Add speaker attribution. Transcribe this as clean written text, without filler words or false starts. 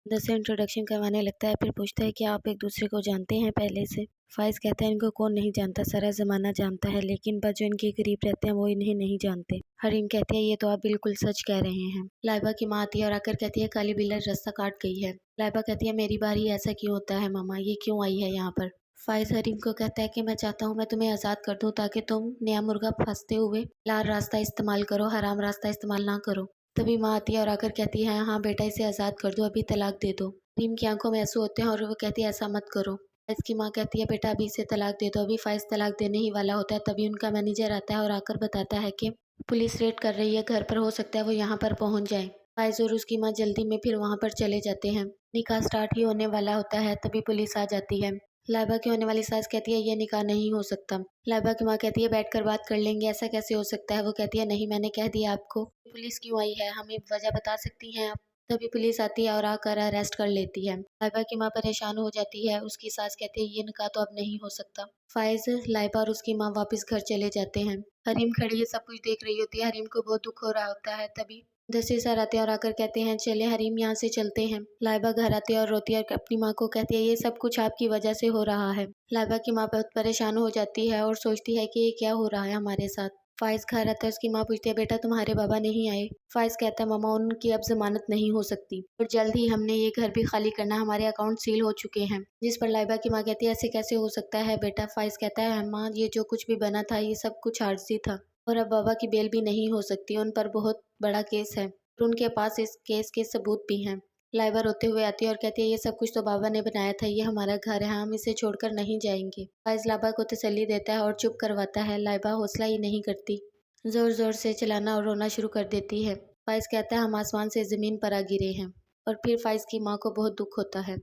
Speaker 1: अंदर से इंट्रोडक्शन करवाने लगता है। फिर पूछता है कि आप एक दूसरे को जानते हैं पहले से? फाइज कहता है इनको कौन नहीं जानता, सारा ज़माना जानता है, लेकिन बस जो इनके करीब रहते हैं वो इन्हें नहीं जानते। हरीम कहती है ये तो आप बिल्कुल सच कह रहे हैं। लाइबा की माँ आती है और आकर कहती है काली बिल्ला रास्ता काट गई है। लाइबा कहती है मेरी बारी, ऐसा क्यों होता है मामा, ये क्यों आई है यहाँ पर? फाइज हरीम को कहता है कि मैं चाहता हूँ मैं तुम्हें आज़ाद कर दूँ ताकि तुम नया मुर्गा फंसते हुए लाल रास्ता इस्तेमाल करो, हराम रास्ता इस्तेमाल ना करो। तभी माँ आती है और आकर कहती है हाँ बेटा इसे आज़ाद कर दो, अभी तलाक दे दो। हरीम की आंखों में आंसू होते हैं और वो कहती है ऐसा मत करो। फाइज की माँ कहती है बेटा अभी इसे तलाक दे दो। अभी फाइज तलाक देने ही वाला होता है, तभी उनका मैनेजर आता है और आकर बताता है कि पुलिस रेड कर रही है घर पर, हो सकता है वो यहाँ पर पहुँच जाए। फाइज और उसकी माँ जल्दी में फिर वहाँ पर चले जाते हैं। निकाह स्टार्ट ही होने वाला होता है, तभी पुलिस आ जाती है। लाइबा की होने वाली सास कहती है ये निकाह नहीं हो सकता। लाइबा की माँ कहती है बैठकर बात कर लेंगे, ऐसा कैसे हो सकता है? वो कहती है नहीं मैंने कह दिया आपको। पुलिस क्यों आई है, हमें वजह बता सकती हैं आप? तभी पुलिस आती है और आकर अरेस्ट कर लेती है। लाइबा की माँ परेशान हो जाती है, उसकी सास कहती है ये निकाह तो अब नहीं हो सकता। फाइज, लाइबा और उसकी माँ वापस घर चले जाते हैं। हरीम खड़ी ये सब कुछ देख रही होती है, हरीम को बहुत दुख हो रहा होता है। तभी दसीर सर आते हैं और आकर कहते हैं चले हरीम यहाँ से चलते हैं। लाइबा घर आती है और रोती है और अपनी माँ को कहती है ये सब कुछ आपकी वजह से हो रहा है। लाइबा की माँ बहुत परेशान हो जाती है और सोचती है कि ये क्या हो रहा है हमारे साथ। फाइज घर आता है, उसकी माँ पूछती है बेटा तुम्हारे बाबा नहीं आए? फाइज कहता है मामा उनकी अब जमानत नहीं हो सकती और जल्द ही हमने ये घर भी खाली करना, हमारे अकाउंट सील हो चुके हैं। जिस पर लाइबा की माँ कहती है ऐसे कैसे हो सकता है बेटा? फाइज कहता है माँ ये जो कुछ भी बना था ये सब कुछ आर्जी था और अब बाबा की बेल भी नहीं हो सकती, उन पर बहुत बड़ा केस है और उनके पास इस केस के सबूत भी हैं। लाइबा रोते हुए आती है और कहती है ये सब कुछ तो बाबा ने बनाया था, ये हमारा घर है, हम इसे छोड़कर नहीं जाएंगे। फाइज लाइबा को तसल्ली देता है और चुप करवाता है। लाइबा हौसला ही नहीं करती, जोर जोर से चिल्लाना और रोना शुरू कर देती है। फाइज कहता है हम आसमान से जमीन पर आ गिरे हैं और फिर फाइज की माँ को बहुत दुख होता है।